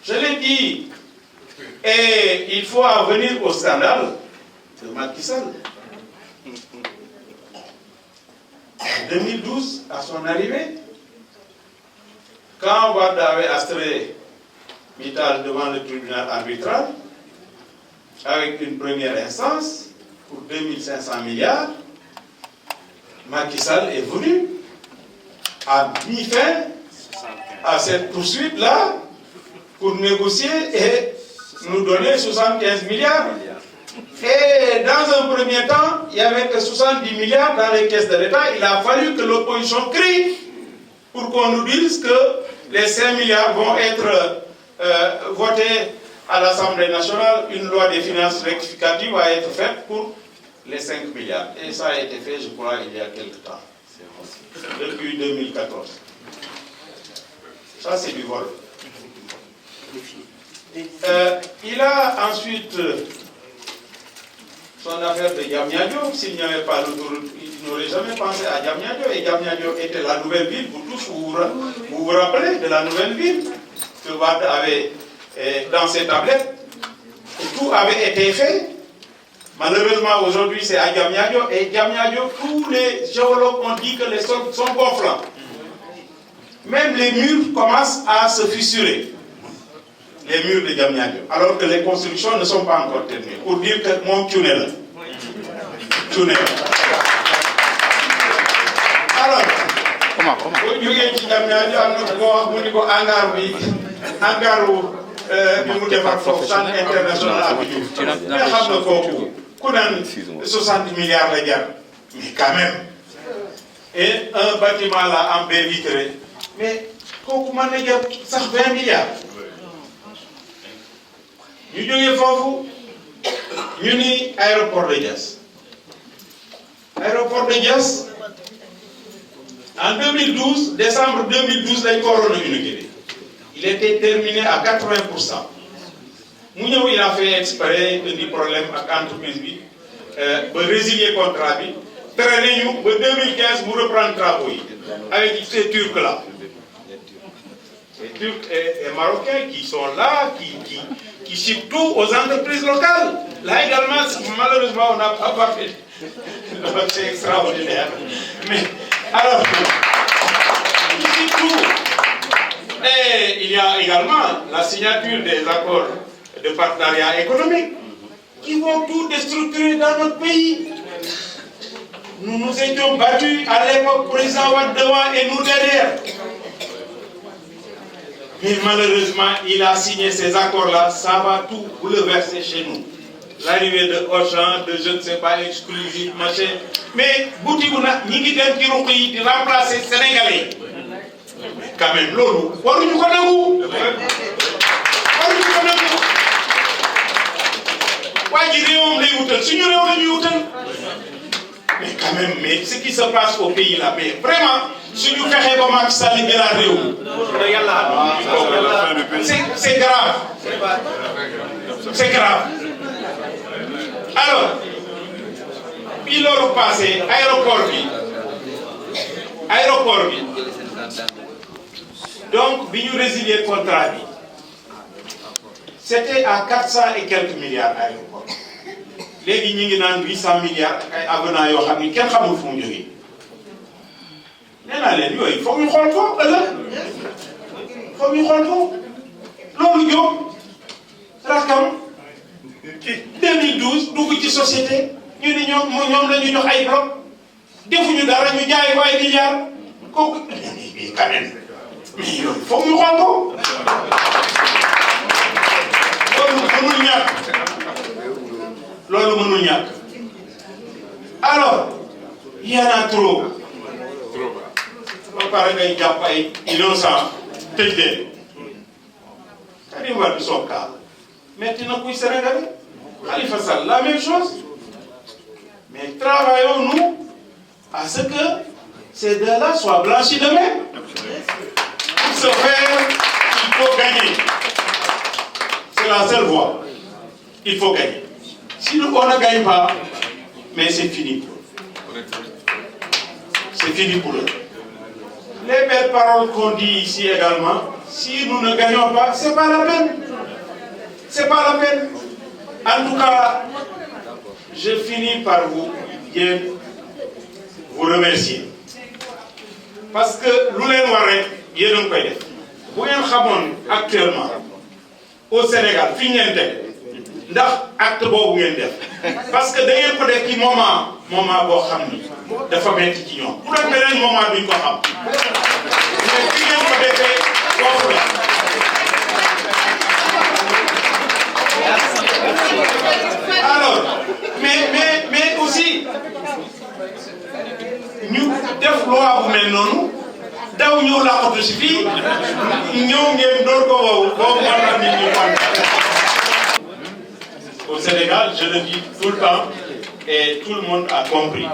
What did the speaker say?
Je l'ai dit, et il faut en venir au scandale de Macky Sall. En 2012, à son arrivée, quand Wade avait astré Mittal devant le tribunal arbitral, avec une première instance pour 2500 milliards, Macky Sall est venu, a mis fin à cette poursuite-là pour négocier et nous donner 75 milliards. Et dans un premier temps, il n'y avait que 70 milliards dans les caisses de l'État. Il a fallu que l'opposition crie pour qu'on nous dise que les 5 milliards vont être votés à l'Assemblée nationale. Une loi des finances rectificative va être faite pour les 5 milliards. Et ça a été fait, je crois, il y a quelque temps. Depuis 2014. Ça, c'est du vol. Il a ensuite son affaire de Diamniadio. S'il n'y avait pas l'autoroute, il n'aurait jamais pensé à Diamniadio. Et Diamniadio était la nouvelle ville. Vous tous, vous rappelez de la nouvelle ville que Wade avait dans ses tablettes. Et tout avait été fait. Malheureusement, aujourd'hui, c'est à Diamniadio. Et Diamniadio, tous les géologues ont dit que les sols sont gonflants. Même les murs commencent à se fissurer. Les murs de Diamniadio. Alors que les constructions ne sont pas encore terminées. Pour dire que mon tunnel là. Tunnel. Alors, comment vous dites que Diamniadio a notre hangar, centre international à 60 milliards de dollars. Mais quand même. Et un bâtiment là en baie vitrée. Mais comment on a ça 20 milliards? Nous avons fait l'aéroport de Diass. L'aéroport de Diass, en 2012, décembre 2012, il était terminé à 80%. Il a fait exprès de problème avec l'entreprise, pour résilier le contrat. Très en 2015, nous reprenons le travail avec ces Turcs-là. Les Turcs et Marocains qui sont là, qui chiffrent tout aux entreprises locales. Là également, malheureusement, on n'a pas parlé. C'est extraordinaire. Mais, alors, ils chiffrent tout. Et il y a également la signature des accords de partenariat économique qui vont tout déstructurer dans notre pays. Nous nous étions battus à l'époque, président Wade devant et nous derrière. Mais malheureusement, il a signé ces accords-là, ça va tout bouleverser chez nous. L'arrivée de Auchan, de je ne sais pas, exclusif, machin. Mais, boutique, nous avons dit remplacer les Sénégalais. Mais quand même, l'eau, nous avons mais quand même, mais ce qui se passe au pays là, mais vraiment, si nous faisons pas ça, c'est grave. C'est grave. Alors, il a passé aéroport. Donc, nous résilier le contrat. C'était à 400 et quelques milliards d'aéroports. Les gens ont 800 milliards d'avenants, ils ont dit qu'ils ne savent pas où ils il faut que nous rentrons. Il faut que nous rentrons. L'on Rakam, 2012, nous avons société, nous avons des blocs, nous avons des milliards. Quand même. Mais il faut que nous rentrons. Alors, il y en a trop. On parle d'un Japon innocent, tëj Karim Wade son cas. Maintenant, pour les Sénégalais, Khalifa Sall, la même chose. Mais travaillons-nous à ce que ces deux-là soient blanchis demain. Pour ce faire, il faut gagner. C'est la seule voie. Il faut gagner. Si on ne gagne pas, mais c'est fini pour eux. C'est fini pour eux. Les belles paroles qu'on dit ici également, Si nous ne gagnons pas, c'est pas la peine. C'est pas la peine. En tout cas, je finis par vous remercier. Parce que l'oulen warek, yéen koy def. Bu ngeen xamone actuellement au Sénégal fi ngeen tek ndax acte bobu ngeen def. Parce que da ngeen ko def ci moment bo xamni dafa metti ci ñoom. Bu doon beneen moment duñ ko xam. Mais fi ngeen ko defee foofu la. Alors, mais aussi, nous devons loi bu mel noonu daw ñëw laqatu si fii ñëw ngeen door ko boobu war nit ñi Au Sénégal, je le dis tout le temps et tout le monde a compris.